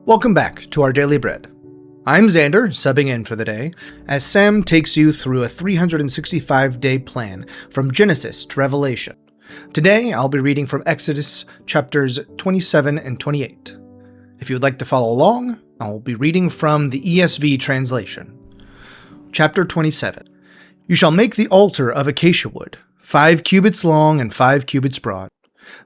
Welcome back to our Daily Bread. I'm Zander, subbing in for the day, as Sam takes you through a 365-day plan from Genesis to Revelation. Today, I'll be reading from Exodus chapters 27 and 28. If you would like to follow along, I'll be reading from the ESV translation. Chapter 27. You shall make the altar of acacia wood, 5 cubits long and 5 cubits broad.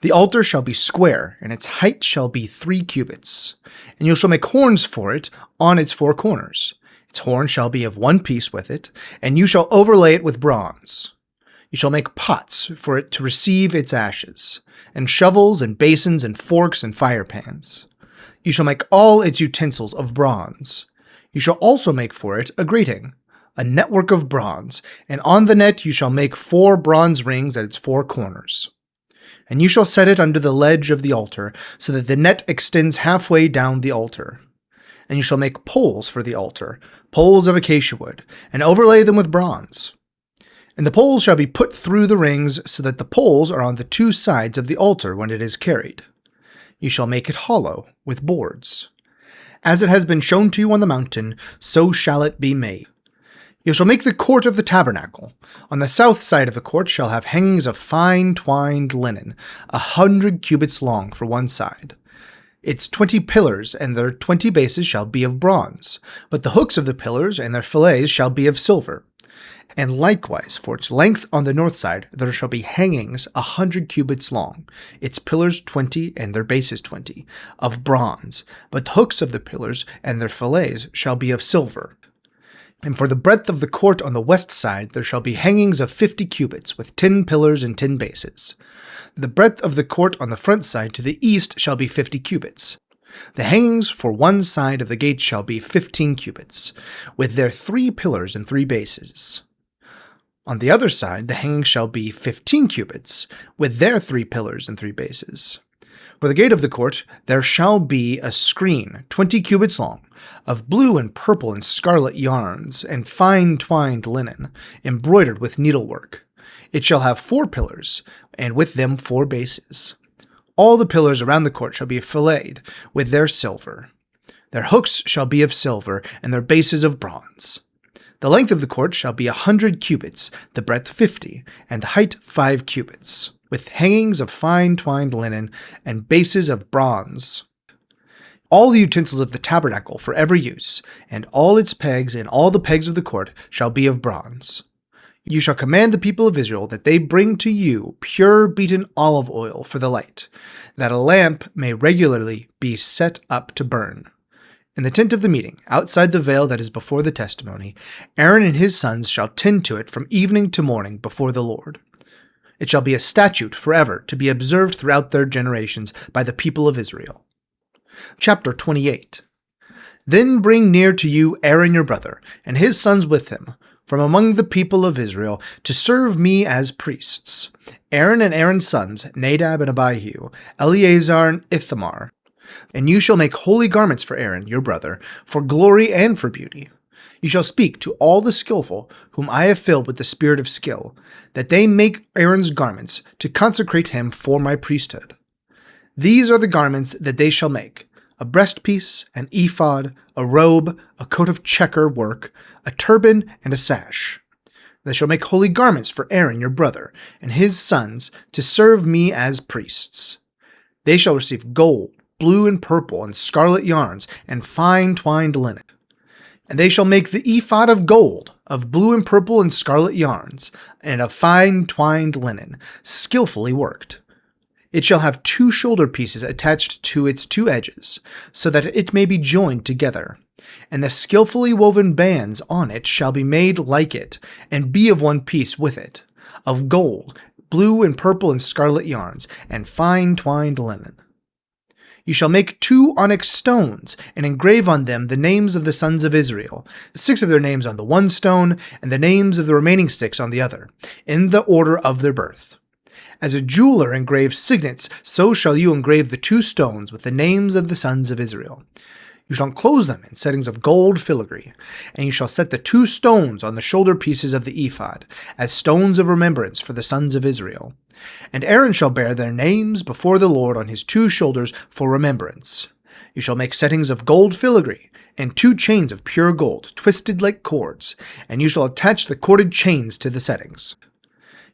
The altar shall be square, and its height shall be 3 cubits. And you shall make horns for it on its 4 corners. Its horn shall be of one piece with it, and you shall overlay it with bronze. You shall make pots for it to receive its ashes, and shovels and basins and forks and firepans. You shall make all its utensils of bronze. You shall also make for it a grating, a network of bronze, and on the net you shall make 4 bronze rings at its 4 corners. And you shall set it under the ledge of the altar, so that the net extends halfway down the altar. And you shall make poles for the altar, poles of acacia wood, and overlay them with bronze. And the poles shall be put through the rings, so that the poles are on the 2 sides of the altar when it is carried. You shall make it hollow with boards. As it has been shown to you on the mountain, so shall it be made. You shall make the court of the tabernacle. On the south side of the court shall have hangings of fine twined linen, 100 cubits long for one side. Its 20 pillars and their 20 bases shall be of bronze, but the hooks of the pillars and their fillets shall be of silver. And likewise, for its length on the north side, there shall be hangings 100 cubits long, its pillars 20 and their bases 20, of bronze, but the hooks of the pillars and their fillets shall be of silver. And for the breadth of the court on the west side there shall be hangings of 50 cubits, with 10 pillars and 10 bases. The breadth of the court on the front side to the east shall be 50 cubits. The hangings for one side of the gate shall be 15 cubits, with their 3 pillars and 3 bases. On the other side the hangings shall be 15 cubits, with their 3 pillars and 3 bases. For the gate of the court there shall be a screen 20 cubits long, of blue and purple and scarlet yarns, and fine twined linen, embroidered with needlework. It shall have 4 pillars, and with them 4 bases. All the pillars around the court shall be filleted with their silver. Their hooks shall be of silver, and their bases of bronze. The length of the court shall be 100 cubits, the breadth 50, and the height 5 cubits, with hangings of fine twined linen, and bases of bronze. All the utensils of the tabernacle for every use, and all its pegs and all the pegs of the court shall be of bronze. You shall command the people of Israel that they bring to you pure beaten olive oil for the light, that a lamp may regularly be set up to burn. In the tent of the meeting, outside the veil that is before the testimony, Aaron and his sons shall tend to it from evening to morning before the Lord. It shall be a statute forever to be observed throughout their generations by the people of Israel. Chapter 28. Then bring near to you Aaron your brother, and his sons with him, from among the people of Israel, to serve me as priests. Aaron and Aaron's sons, Nadab and Abihu, Eleazar and Ithamar. And you shall make holy garments for Aaron your brother, for glory and for beauty. You shall speak to all the skillful, whom I have filled with the spirit of skill, that they make Aaron's garments, to consecrate him for my priesthood. These are the garments that they shall make: a breastpiece, an ephod, a robe, a coat of checker work, a turban, and a sash. They shall make holy garments for Aaron your brother, and his sons, to serve me as priests. They shall receive gold, blue and purple, and scarlet yarns, and fine twined linen. And they shall make the ephod of gold, of blue and purple and scarlet yarns, and of fine twined linen, skillfully worked. It shall have 2 shoulder pieces attached to its 2 edges, so that it may be joined together. And the skillfully woven bands on it shall be made like it, and be of one piece with it, of gold, blue and purple and scarlet yarns, and fine twined linen. You shall make 2 onyx stones, and engrave on them the names of the sons of Israel, 6 of their names on the one stone, and the names of the remaining 6 on the other, in the order of their birth. As a jeweler engraves signets, so shall you engrave the 2 stones with the names of the sons of Israel. You shall enclose them in settings of gold filigree, and you shall set the 2 stones on the shoulder pieces of the ephod, as stones of remembrance for the sons of Israel. And Aaron shall bear their names before the Lord on his 2 shoulders for remembrance. You shall make settings of gold filigree, and 2 chains of pure gold, twisted like cords, and you shall attach the corded chains to the settings.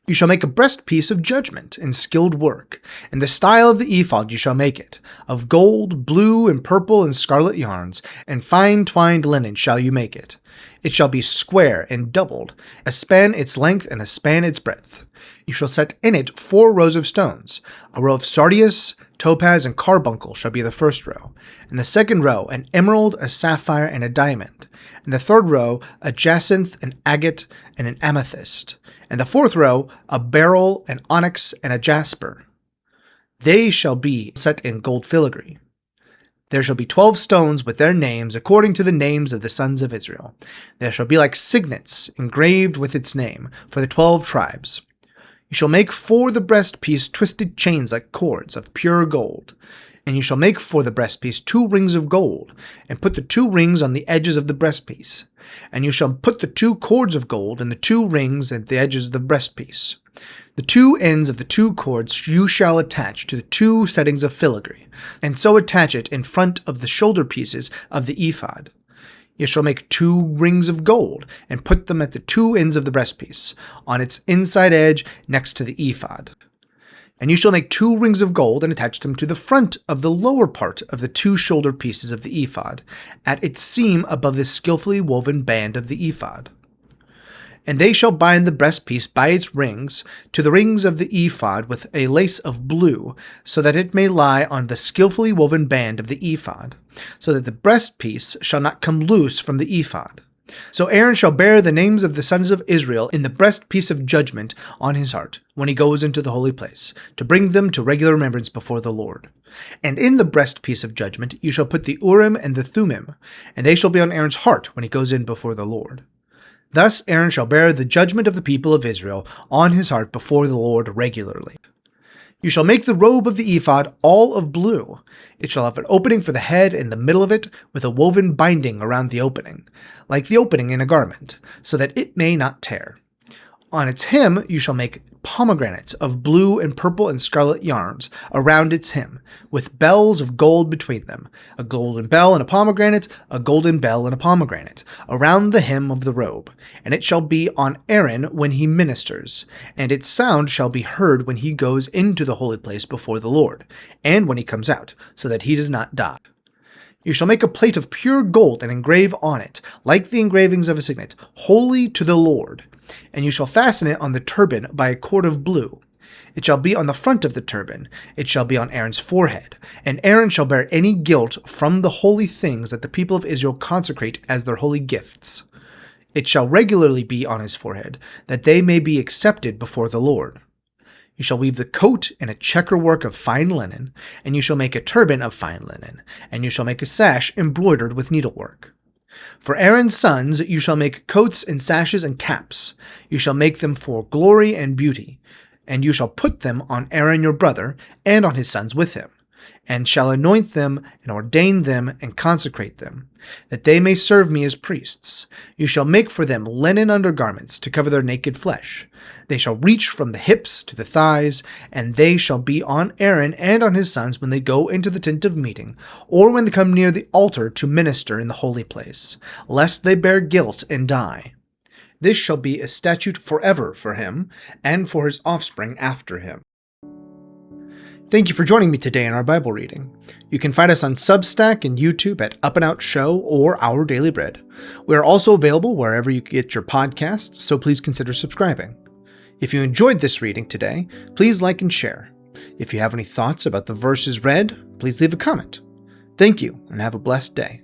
You shall make a breastpiece of judgment in skilled work. In the style of the ephod you shall make it. Of gold, blue, and purple, and scarlet yarns, and fine twined linen shall you make it. It shall be square and doubled, a span its length and a span its breadth. You shall set in it 4 rows of stones. A row of sardius, topaz, and carbuncle shall be the first row. In the second row, an emerald, a sapphire, and a diamond. In the third row, a jacinth, an agate, and an amethyst. And the fourth row, a beryl, an onyx, and a jasper. They shall be set in gold filigree. There shall be 12 stones with their names according to the names of the sons of Israel. There shall be like signets engraved with its name for the 12 tribes. You shall make for the breastpiece twisted chains like cords of pure gold. And you shall make for the breastpiece 2 rings of gold, and put the 2 rings on the edges of the breastpiece. And you shall put the 2 cords of gold and the 2 rings at the edges of the breastpiece. The 2 ends of the 2 cords you shall attach to the 2 settings of filigree, and so attach it in front of the shoulder pieces of the ephod. You shall make 2 rings of gold, and put them at the 2 ends of the breastpiece, on its inside edge next to the ephod. And you shall make 2 rings of gold and attach them to the front of the lower part of the 2 shoulder pieces of the ephod, at its seam above the skillfully woven band of the ephod. And they shall bind the breastpiece by its rings to the rings of the ephod with a lace of blue, so that it may lie on the skillfully woven band of the ephod, so that the breastpiece shall not come loose from the ephod. So Aaron shall bear the names of the sons of Israel in the breastpiece of judgment on his heart when he goes into the holy place, to bring them to regular remembrance before the Lord. And in the breastpiece of judgment you shall put the Urim and the Thummim, and they shall be on Aaron's heart when he goes in before the Lord. Thus Aaron shall bear the judgment of the people of Israel on his heart before the Lord regularly. You shall make the robe of the ephod all of blue. It shall have an opening for the head in the middle of it, with a woven binding around the opening, like the opening in a garment, so that it may not tear. On its hem you shall make pomegranates of blue and purple and scarlet yarns around its hem, with bells of gold between them, a golden bell and a pomegranate, a golden bell and a pomegranate, around the hem of the robe. And it shall be on Aaron when he ministers, and its sound shall be heard when he goes into the holy place before the Lord, and when he comes out, so that he does not die. You shall make a plate of pure gold and engrave on it, like the engravings of a signet, holy to the Lord. And you shall fasten it on the turban by a cord of blue. It shall be on the front of the turban. It shall be on Aaron's forehead. And Aaron shall bear any guilt from the holy things that the people of Israel consecrate as their holy gifts. It shall regularly be on his forehead, that they may be accepted before the Lord. You shall weave the coat in a checkerwork of fine linen, and you shall make a turban of fine linen, and you shall make a sash embroidered with needlework. For Aaron's sons you shall make coats and sashes and caps. You shall make them for glory and beauty, and you shall put them on Aaron your brother, and on his sons with him, and shall anoint them, and ordain them, and consecrate them, that they may serve me as priests. You shall make for them linen undergarments to cover their naked flesh. They shall reach from the hips to the thighs, and they shall be on Aaron and on his sons when they go into the tent of meeting, or when they come near the altar to minister in the holy place, lest they bear guilt and die. This shall be a statute forever for him, and for his offspring after him. Thank you for joining me today in our Bible reading. You can find us on Substack and YouTube at Up+Out Show or Our Daily Bread. We are also available wherever you get your podcasts, so please consider subscribing. If you enjoyed this reading today, please like and share. If you have any thoughts about the verses read, please leave a comment. Thank you, and have a blessed day.